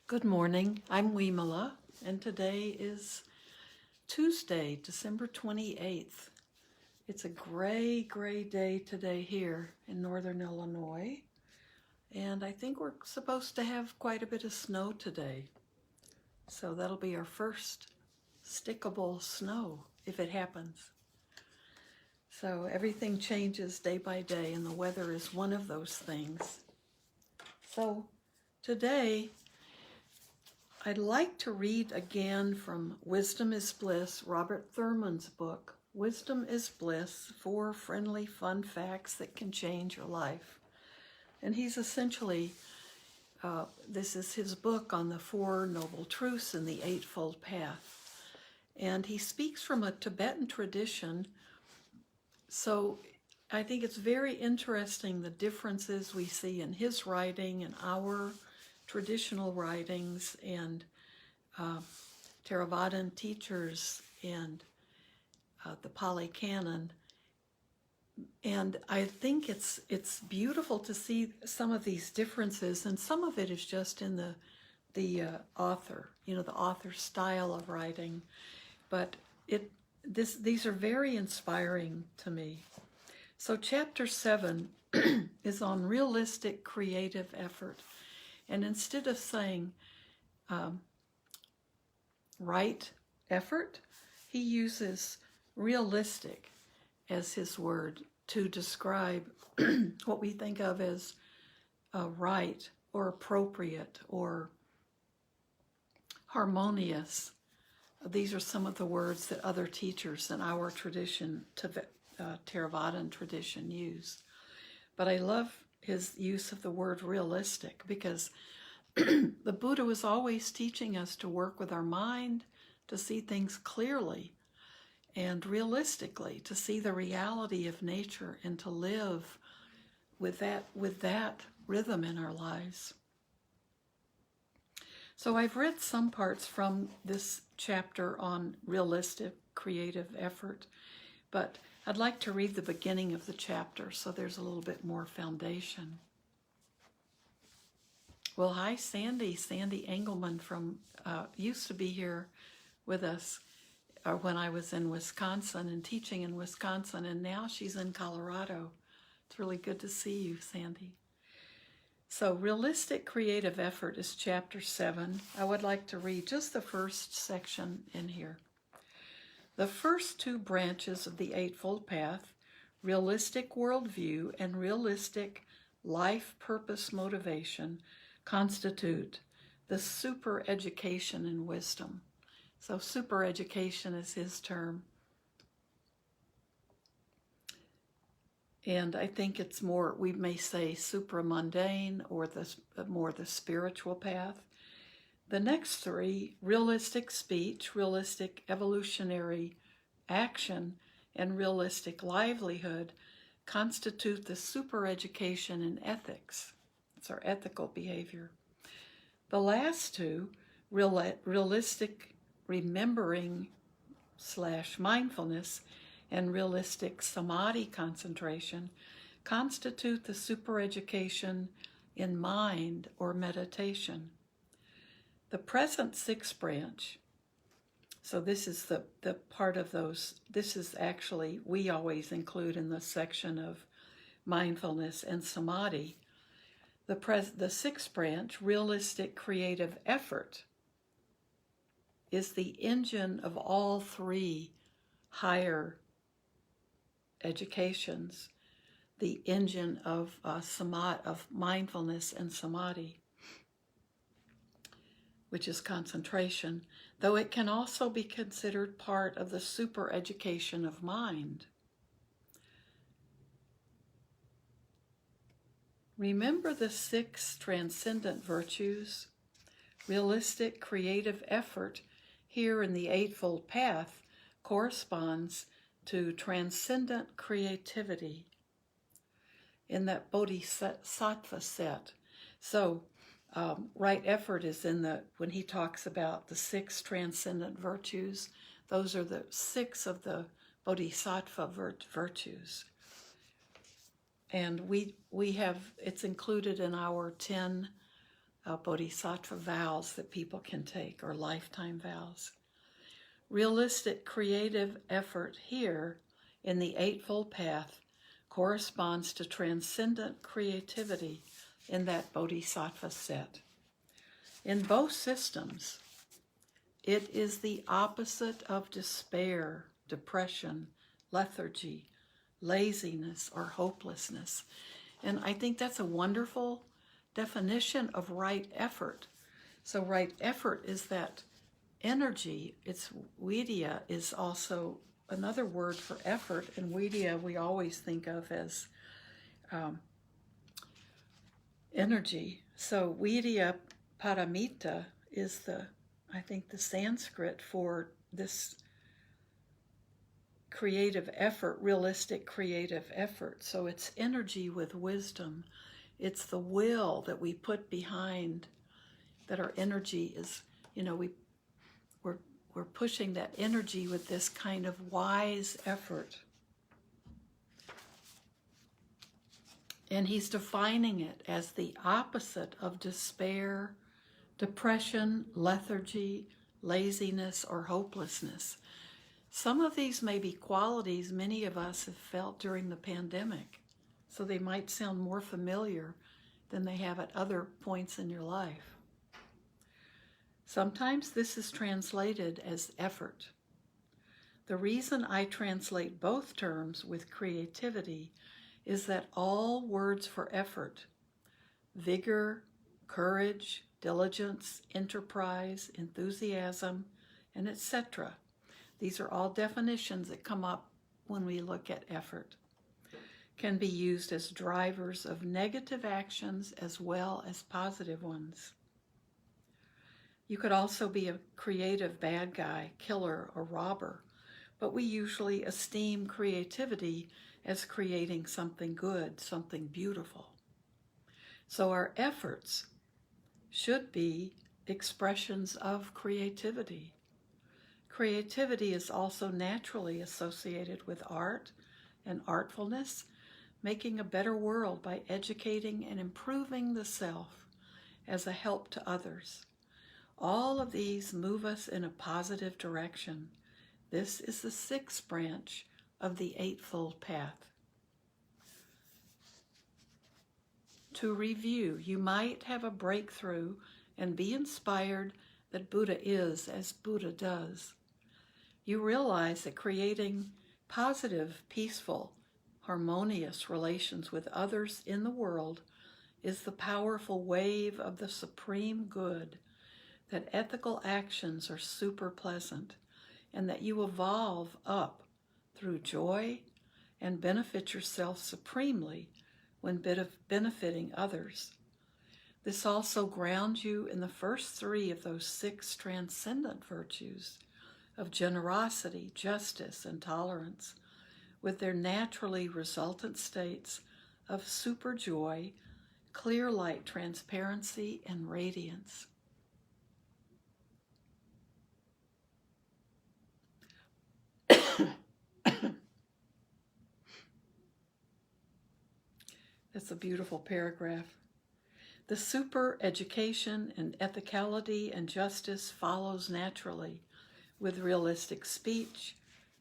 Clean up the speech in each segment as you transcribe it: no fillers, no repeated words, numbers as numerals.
Good morning. I'm Vimala, and today is Tuesday, December 28th. It's a gray day today here in northern Illinois, and I think we're supposed to have quite a bit of snow today. So that'll be our first stickable snow if it happens. So everything changes day by day, and the weather is one of those things. So today, I'd like to read again from Wisdom is Bliss, Robert Thurman's book, Wisdom is Bliss, 4 Friendly Fun Facts That Can Change Your Life. And he's essentially, this is his book on the 4 Noble Truths in the Eightfold Path. And he speaks from a Tibetan tradition, so I think it's very interesting the differences we see in his writing and our traditional writings and Theravadan teachers and the Pali Canon. And I think it's beautiful to see some of these differences, and some of it is just in the author, the author's style of writing. But these are very inspiring to me. So chapter 7 is on realistic creative effort. And instead of saying right effort, he uses realistic as his word to describe what we think of as right or appropriate or harmonious. These are some of the words that other teachers in our tradition, Theravadan tradition, use. But I love his use of the word realistic, because the Buddha was always teaching us to work with our mind, to see things clearly and realistically, to see the reality of nature and to live with that rhythm in our lives. So I've read some parts from this chapter on realistic creative effort, but I'd like to read the beginning of the chapter so there's a little bit more foundation. Well, hi, Sandy Engelman used to be here with us when I was in Wisconsin and teaching in Wisconsin, and now she's in Colorado. It's really good to see you, Sandy. So realistic creative effort is chapter 7. I would like to read just the first section in here. The first 2 branches of the Eightfold Path, realistic worldview and realistic life purpose motivation, constitute the super education in wisdom. So super education is his term. And I think it's more, we may say supramundane or more the spiritual path. The next 3, realistic speech, realistic evolutionary action, and realistic livelihood, constitute the super education in ethics. It's our ethical behavior. The last 2, realistic remembering / mindfulness and realistic samadhi concentration, constitute the super education in mind or meditation. The present 6th branch, so this is the part of those, this is actually, we always include in the section of mindfulness and samadhi. The 6th branch, realistic creative effort, is the engine of all 3 higher educations, the engine of mindfulness and samadhi, which is concentration, though it can also be considered part of the super education of mind. Remember the 6 transcendent virtues. Realistic creative effort here in the Eightfold Path corresponds to transcendent creativity in that bodhisattva set. So right effort is when he talks about the 6 transcendent virtues, those are the 6 of the bodhisattva virtues. And we have, it's included in our 10 bodhisattva vows that people can take, or lifetime vows. Realistic creative effort here in the Eightfold Path corresponds to transcendent creativity in that bodhisattva set. In both systems, it is the opposite of despair, depression, lethargy, laziness, or hopelessness. And I think that's a wonderful definition of right effort. So right effort is that energy. It's vidya is also another word for effort, and vidya we always think of as energy. So vidya paramita is I think the Sanskrit for this creative effort, realistic creative effort. So it's energy with wisdom. It's the will that we put behind, that our energy is, we're pushing that energy with this kind of wise effort. And he's defining it as the opposite of despair, depression, lethargy, laziness, or hopelessness. Some of these may be qualities many of us have felt during the pandemic, so they might sound more familiar than they have at other points in your life. Sometimes this is translated as effort. The reason I translate both terms with creativity is that all words for effort, vigor, courage, diligence, enterprise, enthusiasm, and etc., these are all definitions that come up when we look at effort, can be used as drivers of negative actions as well as positive ones. You could also be a creative bad guy, killer, or robber, but we usually esteem creativity as creating something good, something beautiful. So our efforts should be expressions of creativity. Creativity is also naturally associated with art and artfulness, making a better world by educating and improving the self as a help to others. All of these move us in a positive direction. This is the sixth branch of the Eightfold Path. To review, you might have a breakthrough and be inspired that Buddha is as Buddha does. You realize that creating positive, peaceful, harmonious relations with others in the world is the powerful wave of the supreme good, that ethical actions are super pleasant, and that you evolve up through joy and benefit yourself supremely when benefiting others. This also grounds you in the first three of those six transcendent virtues of generosity, justice, and tolerance, with their naturally resultant states of super joy, clear light transparency, and radiance. That's a beautiful paragraph. The super education and ethicality and justice follows naturally with realistic speech,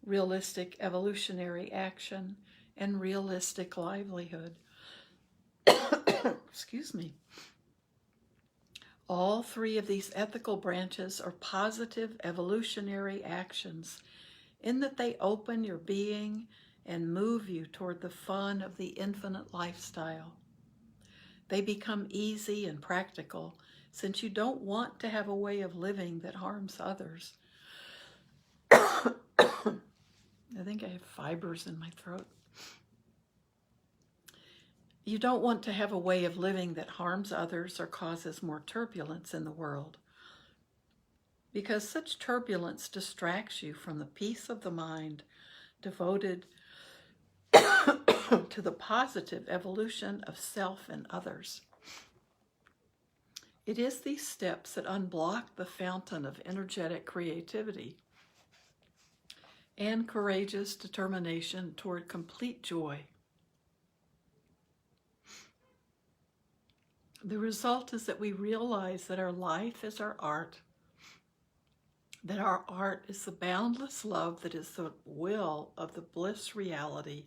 realistic evolutionary action, and realistic livelihood. Excuse me. All three of these ethical branches are positive evolutionary actions in that they open your being and move you toward the fun of the infinite lifestyle. They become easy and practical since you don't want to have a way of living that harms others. I think I have fibers in my throat. You don't want to have a way of living that harms others or causes more turbulence in the world, because such turbulence distracts you from the peace of the mind devoted to the positive evolution of self and others. It is these steps that unblock the fountain of energetic creativity and courageous determination toward complete joy. The result is that we realize that our life is our art, that our art is the boundless love that is the will of the bliss reality,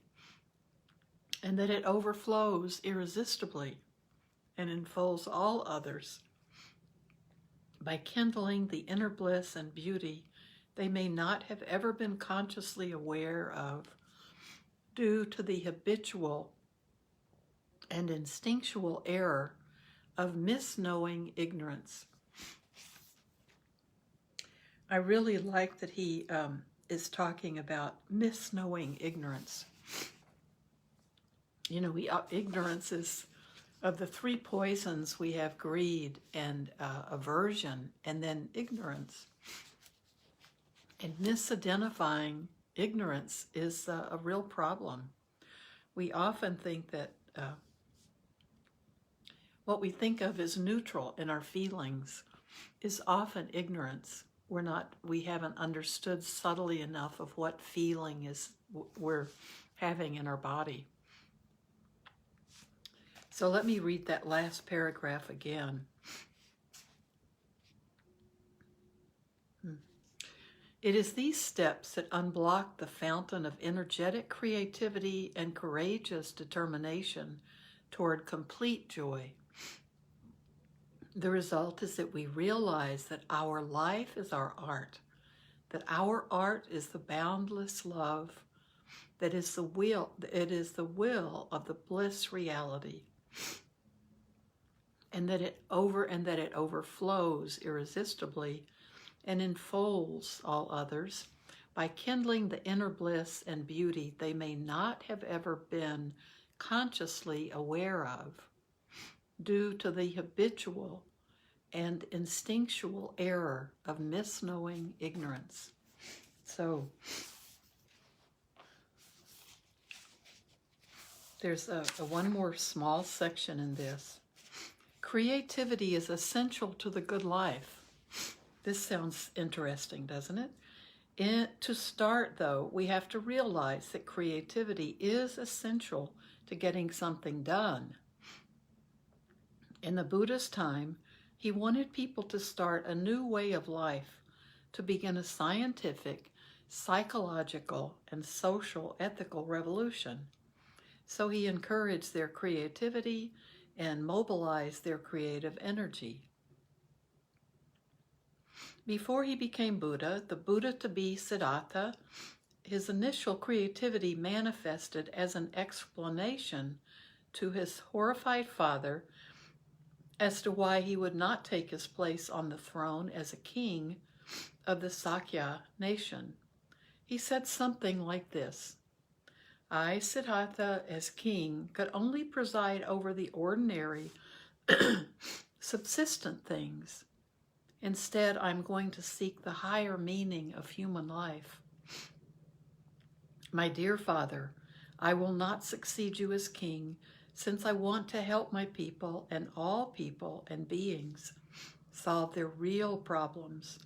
and that it overflows irresistibly and enfolds all others by kindling the inner bliss and beauty they may not have ever been consciously aware of due to the habitual and instinctual error of misknowing ignorance. I really like that he is talking about misknowing ignorance. You know, ignorance is, of the three poisons, we have greed and aversion, and then ignorance. And misidentifying ignorance is a real problem. We often think that what we think of as neutral in our feelings is often ignorance. We haven't understood subtly enough of what feeling is we're having in our body. So let me read that last paragraph again. It is these steps that unblock the fountain of energetic creativity and courageous determination toward complete joy. The result is that we realize that our life is our art, that our art is the boundless love, that is the will, it is the will of the bliss reality, and that it overflows irresistibly and enfolds all others by kindling the inner bliss and beauty they may not have ever been consciously aware of due to the habitual and instinctual error of misknowing ignorance. So there's one more small section in this. Creativity is essential to the good life. This sounds interesting, doesn't it? To start, though, we have to realize that creativity is essential to getting something done. In the Buddha's time, he wanted people to start a new way of life, to begin a scientific, psychological, and social ethical revolution. So he encouraged their creativity and mobilized their creative energy. Before he became Buddha, the Buddha-to-be Siddhartha, his initial creativity manifested as an explanation to his horrified father as to why he would not take his place on the throne as a king of the Sakya nation. He said something like this: I, Siddhartha, as king, could only preside over the ordinary, subsistent things. Instead, I'm going to seek the higher meaning of human life. My dear father, I will not succeed you as king, since I want to help my people and beings solve their real problems: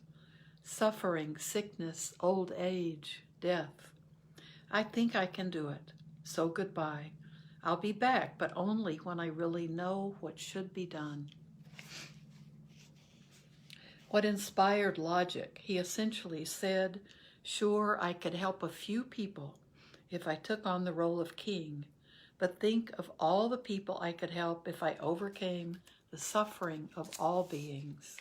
suffering, sickness, old age, death. I think I can do it, so goodbye. I'll be back, but only when I really know what should be done. What inspired logic, he essentially said, sure, I could help a few people if I took on the role of king, but think of all the people I could help if I overcame the suffering of all beings.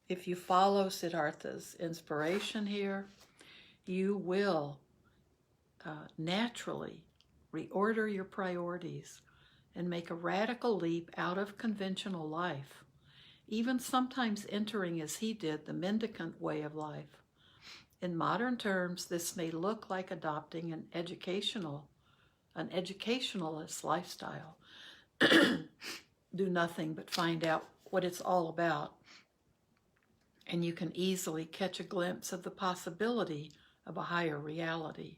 If you follow Siddhartha's inspiration here, you will naturally reorder your priorities and make a radical leap out of conventional life, even sometimes entering, as he did, the mendicant way of life. In modern terms, this may look like adopting an educationalist lifestyle. Do nothing but find out what it's all about, and you can easily catch a glimpse of the possibility of a higher reality.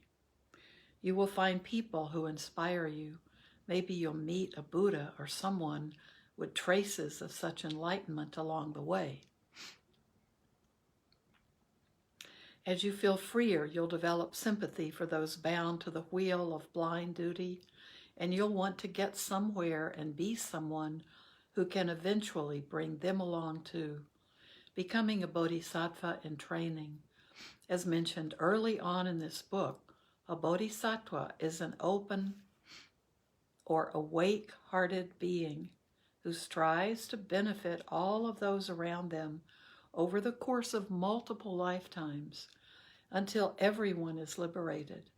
You will find people who inspire you. Maybe you'll meet a Buddha or someone with traces of such enlightenment along the way. As you feel freer, you'll develop sympathy for those bound to the wheel of blind duty, and you'll want to get somewhere and be someone who can eventually bring them along too, becoming a bodhisattva in training. As mentioned early on in this book, a bodhisattva is an open or awake-hearted being who strives to benefit all of those around them over the course of multiple lifetimes until everyone is liberated.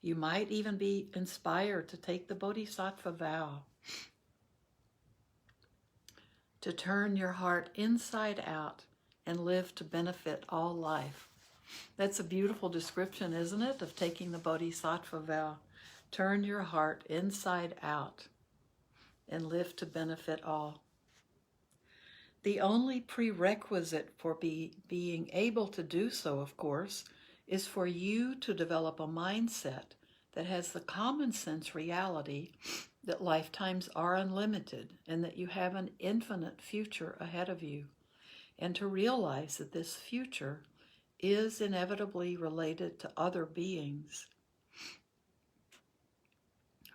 You might even be inspired to take the bodhisattva vow, to turn your heart inside out and live to benefit all life. That's a beautiful description, isn't it, of taking the bodhisattva vow. Turn your heart inside out and live to benefit all. The only prerequisite for being able to do so, of course, is for you to develop a mindset that has the common sense reality that lifetimes are unlimited and that you have an infinite future ahead of you, and to realize that this future is inevitably related to other beings,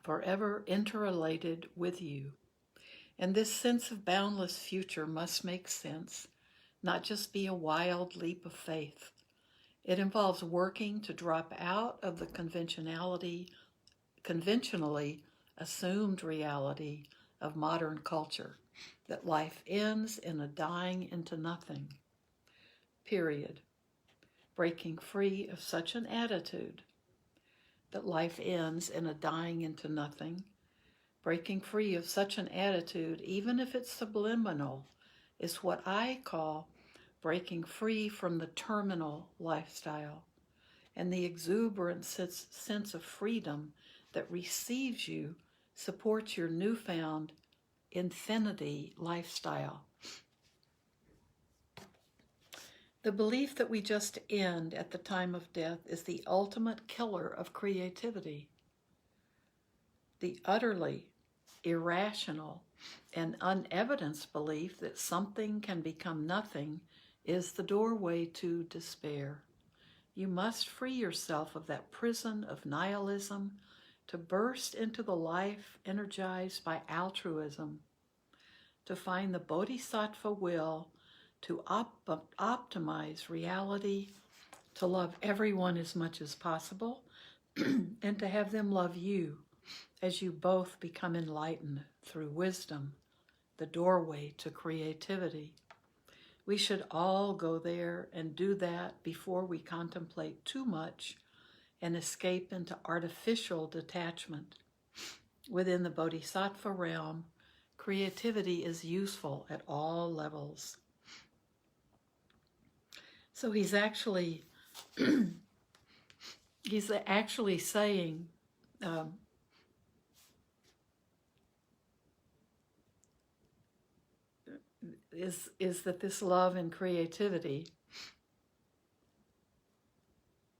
forever interrelated with you. And this sense of boundless future must make sense, not just be a wild leap of faith. It involves working to drop out of the conventionally assumed reality of modern culture, that life ends in a dying into nothing. Period. Breaking free of such an attitude, that life ends in a dying into nothing, breaking free of such an attitude, even if it's subliminal, is what I call breaking free from the terminal lifestyle and the exuberant sense of freedom that receives you, supports your newfound infinity lifestyle. The belief that we just end at the time of death is the ultimate killer of creativity. The utterly irrational and unevidenced belief that something can become nothing is the doorway to despair. You must free yourself of that prison of nihilism to burst into the life energized by altruism, to find the bodhisattva will to optimize reality, to love everyone as much as possible, and to have them love you as you both become enlightened through wisdom, the doorway to creativity. We should all go there and do that before we contemplate too much and escape into artificial detachment. Within the bodhisattva realm, creativity is useful at all levels. So he's actually saying is that this love and creativity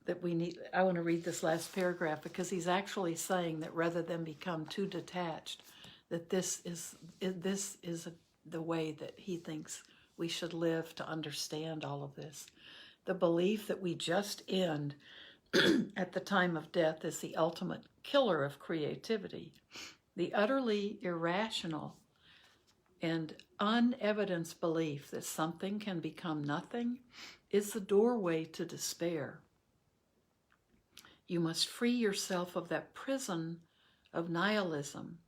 that we need. I want to read this last paragraph because he's actually saying that rather than become too detached, that this is the way that he thinks we should live to understand all of this. The belief that we just end at the time of death is the ultimate killer of creativity. The utterly irrational and unevidenced belief that something can become nothing is the doorway to despair. You must free yourself of that prison of nihilism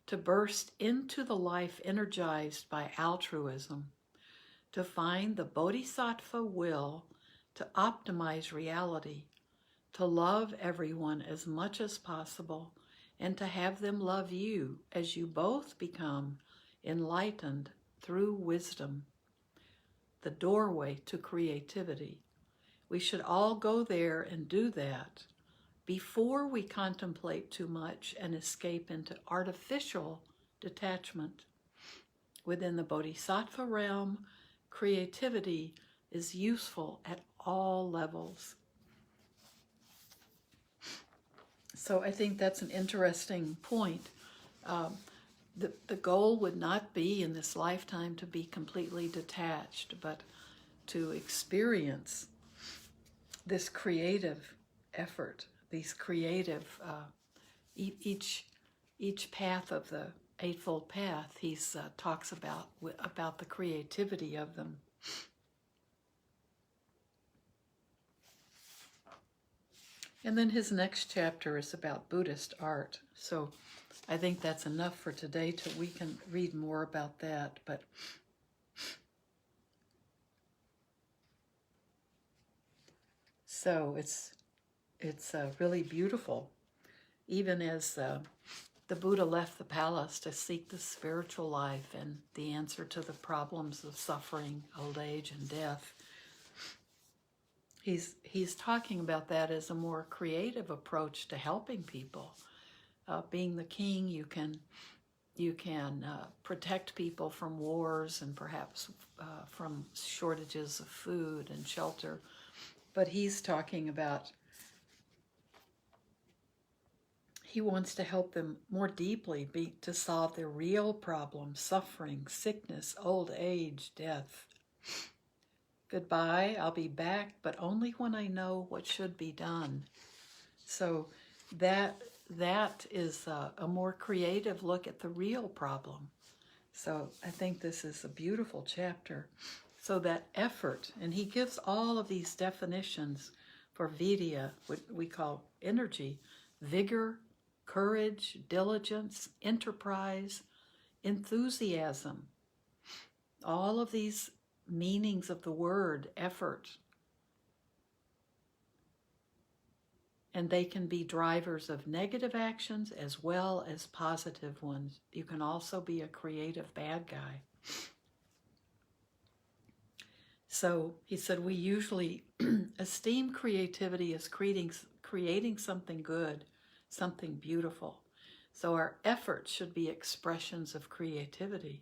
to burst into the life energized by altruism, to find the bodhisattva will to optimize reality, to love everyone as much as possible, and to have them love you as you both become enlightened through wisdom, the doorway to creativity. We should all go there and do that before we contemplate too much and escape into artificial detachment. Within the bodhisattva realm, creativity is useful at all levels. So I think that's an interesting point. The goal would not be in this lifetime to be completely detached, but to experience this creative effort, these creative, each path of the Eightfold Path, he talks about the creativity of them. And then his next chapter is about Buddhist art. So I think that's enough for today till we can read more about that. But so it's really beautiful. Even as the Buddha left the palace to seek the spiritual life and the answer to the problems of suffering, old age, and death, he's talking about that as a more creative approach to helping people. Being the king, you can protect people from wars and perhaps from shortages of food and shelter. But he's talking about he wants to help them more deeply to solve their real problems: suffering, sickness, old age, death. Goodbye, I'll be back, but only when I know what should be done. So that is a more creative look at the real problem. So I think this is a beautiful chapter. So that effort, and he gives all of these definitions for vidya, what we call energy: vigor, courage, diligence, enterprise, enthusiasm. All of these meanings of the word effort. And they can be drivers of negative actions as well as positive ones. You can also be a creative bad guy. So he said we usually esteem creativity as creating something good, something beautiful. So our efforts should be expressions of creativity.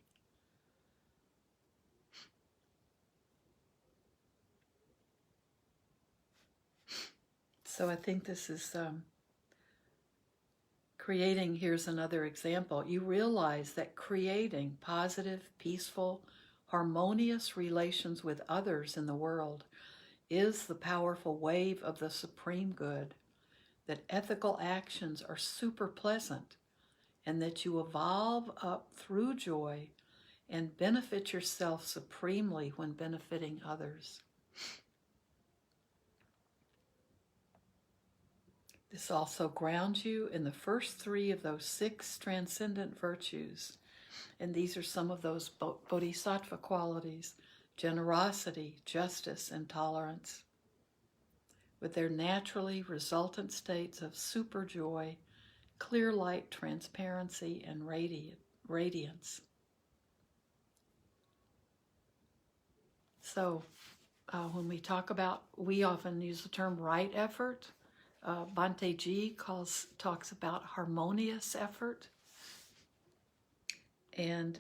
So I think this is creating. Here's another example. You realize that creating positive, peaceful, harmonious relations with others in the world is the powerful wave of the supreme good, that ethical actions are super pleasant, and that you evolve up through joy and benefit yourself supremely when benefiting others. This also grounds you in the first three of those 6 transcendent virtues. And these are some of those bodhisattva qualities: generosity, justice, and tolerance, with their naturally resultant states of super joy, clear light, transparency, and radiance. So when we talk about, we often use the term right effort. Bhante G talks about harmonious effort, and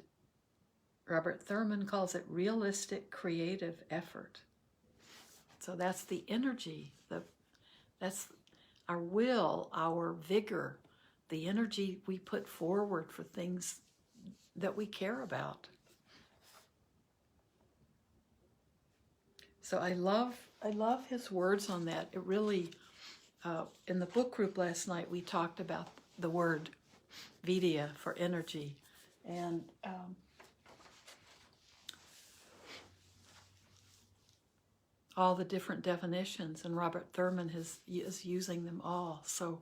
Robert Thurman calls it realistic creative effort. So that's the energy, that's our will, our vigor, the energy we put forward for things that we care about. So I love his words on that. It really, in the book group last night, we talked about the word vidya for energy, and all the different definitions, and Robert Thurman is using them all. So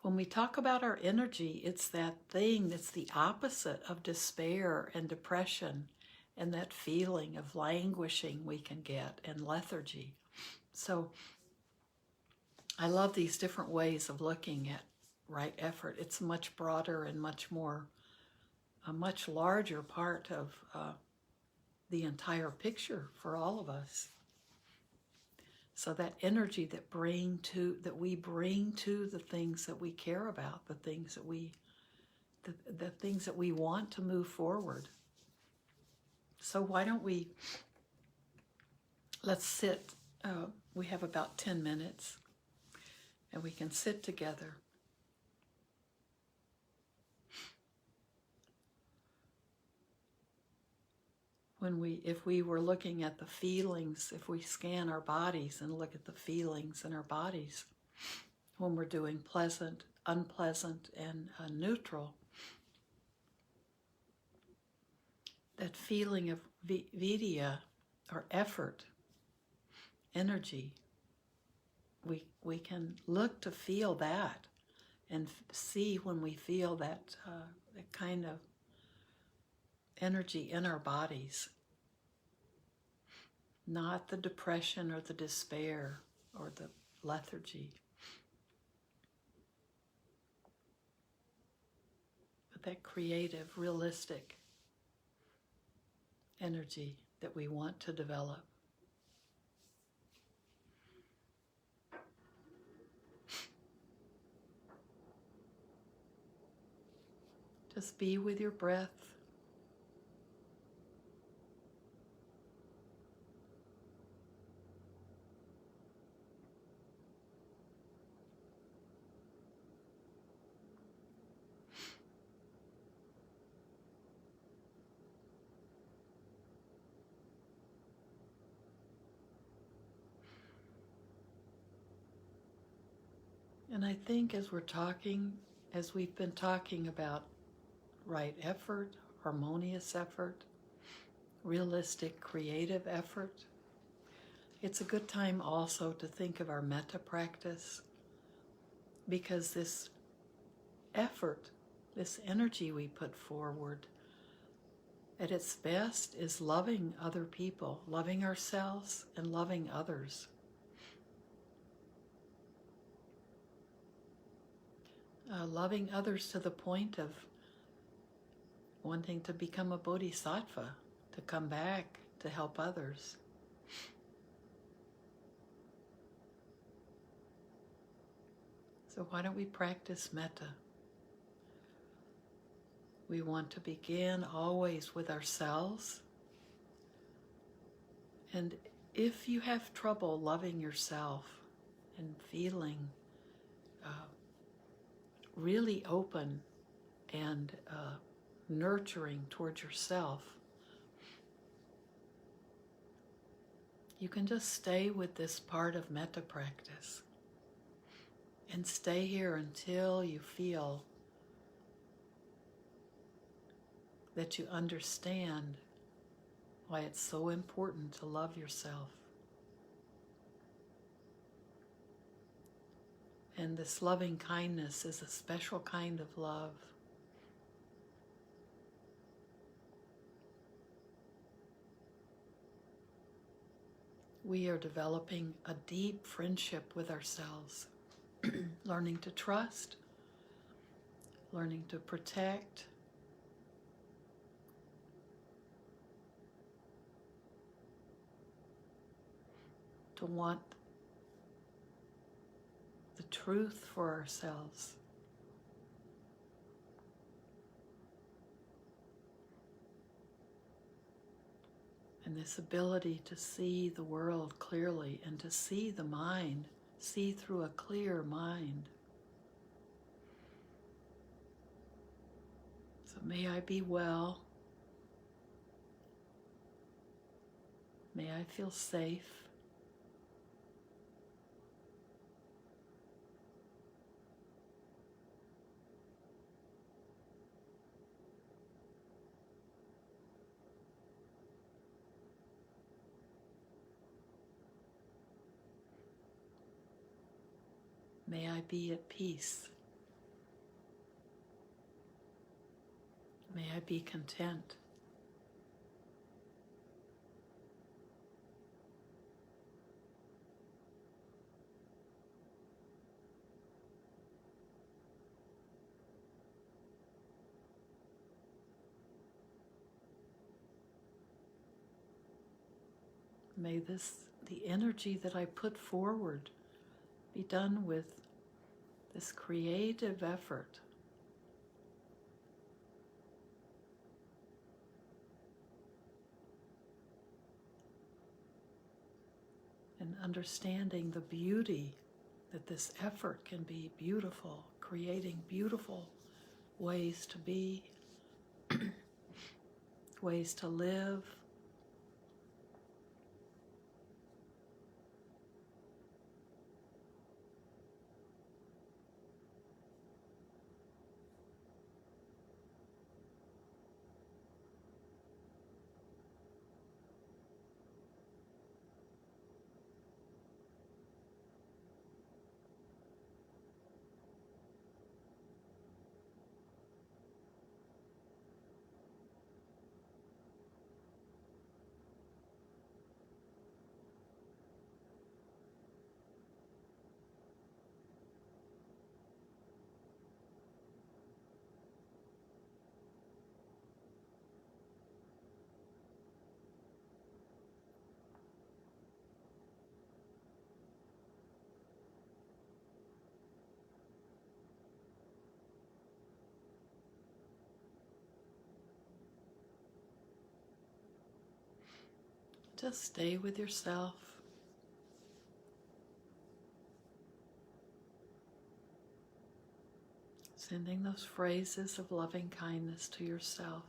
when we talk about our energy, it's that thing that's the opposite of despair and depression and that feeling of languishing we can get and lethargy. So I love these different ways of looking at right effort. It's much broader and a much larger part of the entire picture for all of us. So that energy that we bring to the things that we care about, the things that we want to move forward. So why don't let's sit. We have about 10 minutes, and we can sit together. If we were looking at the feelings, if we scan our bodies and look at the feelings in our bodies, when we're doing pleasant, unpleasant, and neutral, that feeling of vidya, or effort, energy. We can look to feel that and see when we feel that kind of energy in our bodies. Not the depression or the despair or the lethargy, but that creative, realistic energy that we want to develop. Just be with your breath. And I think as we've been talking about right effort, harmonious effort, realistic, creative effort, it's a good time also to think of our metta practice, because this effort, this energy we put forward, at its best is loving other people, loving ourselves and loving others. Loving others to the point of wanting to become a bodhisattva, to come back to help others. So why don't we practice metta? We want to begin always with ourselves. And if you have trouble loving yourself and feeling really open and nurturing towards yourself, you can just stay with this part of metta practice and stay here until you feel that you understand why it's so important to love yourself. And this loving kindness is a special kind of love. We are developing a deep friendship with ourselves, learning to trust, learning to protect, to want the truth for ourselves. And this ability to see the world clearly and to see the mind, see through a clear mind. So may I be well. May I feel safe. May I be at peace. May I be content. May the energy that I put forward be done with this creative effort. And understanding the beauty that this effort can be beautiful, creating beautiful ways to be, ways to live. Just stay with yourself. Sending those phrases of loving kindness to yourself.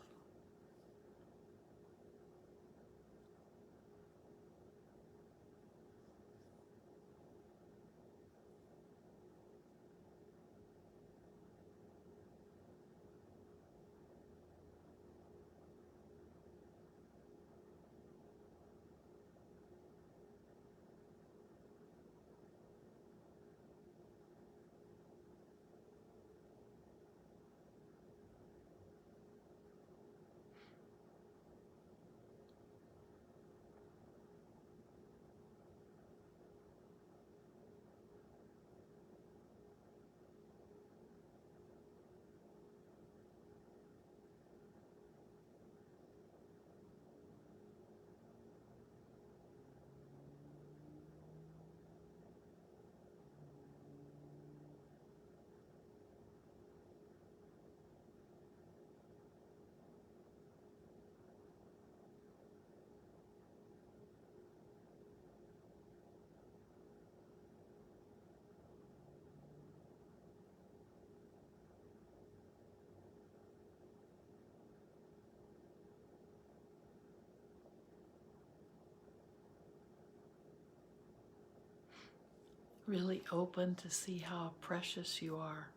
Really open to see how precious you are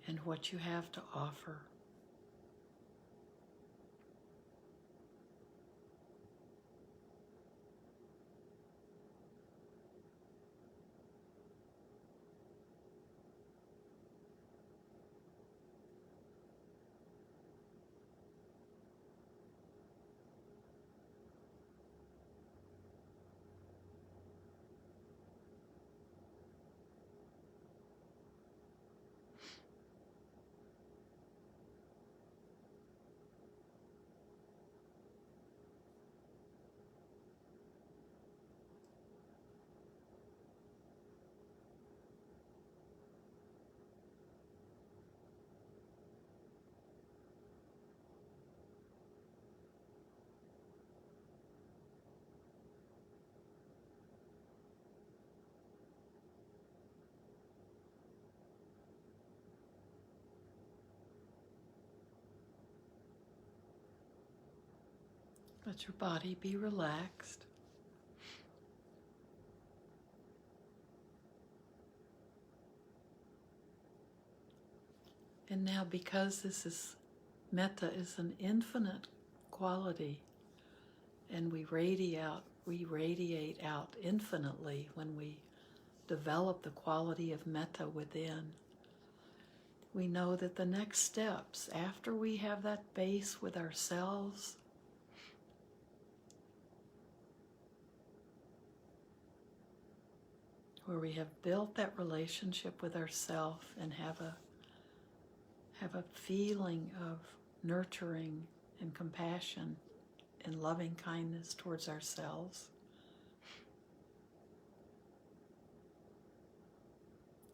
and what you have to offer. Let your body be relaxed. And now, because metta is an infinite quality, and we radiate out infinitely when we develop the quality of metta within. We know that the next steps, after we have that base with ourselves, where we have built that relationship with ourself and have a feeling of nurturing and compassion and loving kindness towards ourselves,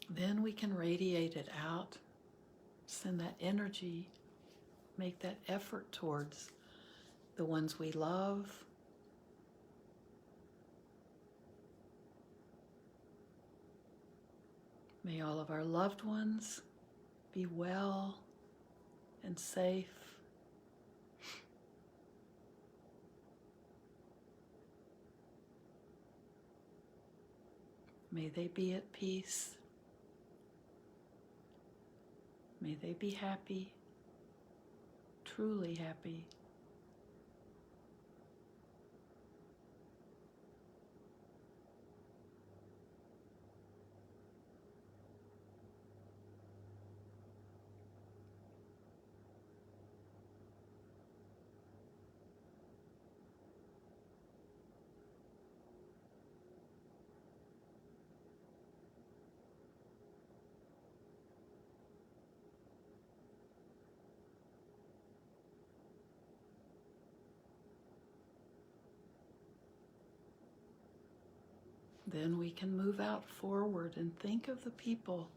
then we can radiate it out, send that energy, make that effort towards the ones we love, may all of our loved ones be well and safe. May they be at peace. May they be happy, truly happy. Then we can move out forward and think of the people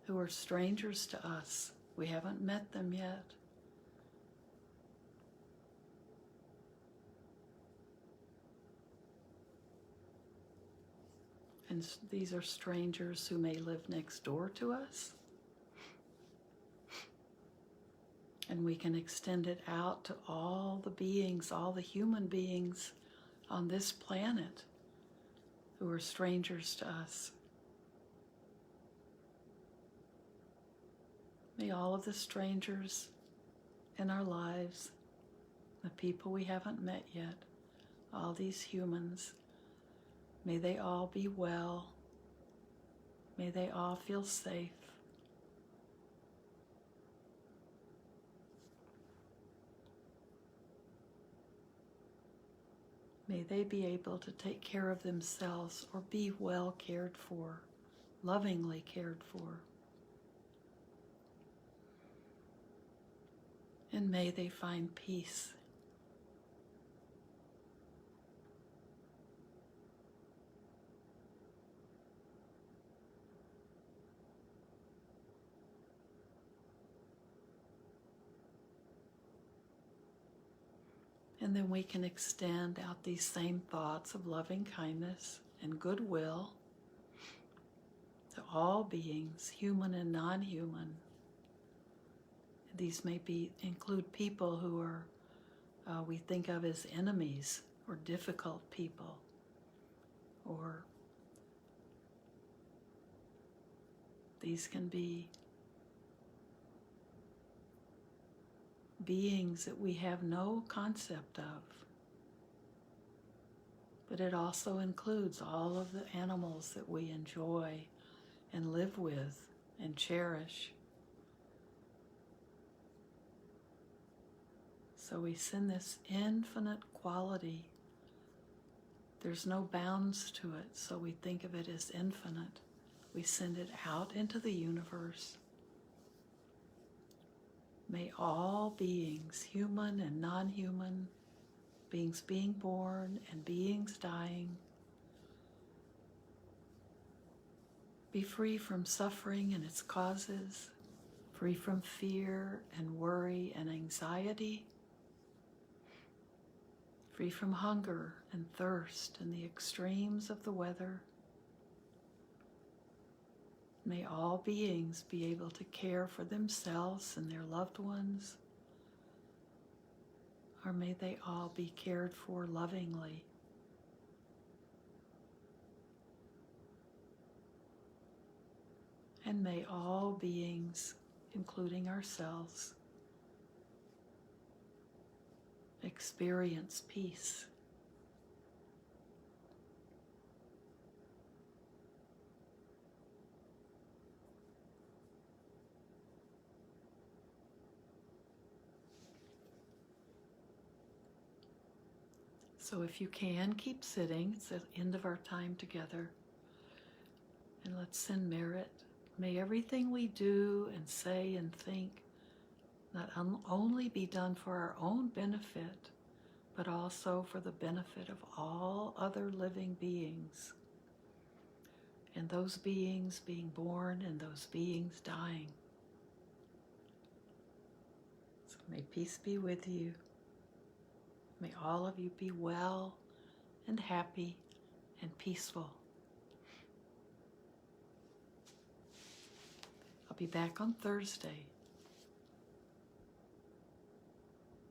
who are strangers to us. We haven't met them yet. And these are strangers who may live next door to us. And we can extend it out to all the beings, all the human beings on this planet who are strangers to us. May all of the strangers in our lives, the people we haven't met yet, all these humans, may they all be well. May they all feel safe. May they be able to take care of themselves or be well cared for, lovingly cared for. And may they find peace. And then we can extend out these same thoughts of loving kindness and goodwill to all beings, human and non-human. These may include people who are we think of as enemies or difficult people, or these can be beings that we have no concept of. But it also includes all of the animals that we enjoy and live with and cherish. So we send this infinite quality. There's no bounds to it, so we think of it as infinite. We send it out into the universe. May all beings, human and non-human, beings being born and beings dying, be free from suffering and its causes, free from fear and worry and anxiety, free from hunger and thirst and the extremes of the weather. May all beings be able to care for themselves and their loved ones, or may they all be cared for lovingly. And may all beings, including ourselves, experience peace. So if you can, keep sitting. It's the end of our time together. And let's send merit. May everything we do and say and think not only be done for our own benefit, but also for the benefit of all other living beings. And those beings being born and those beings dying. So may peace be with you. May all of you be well and happy and peaceful. I'll be back on Thursday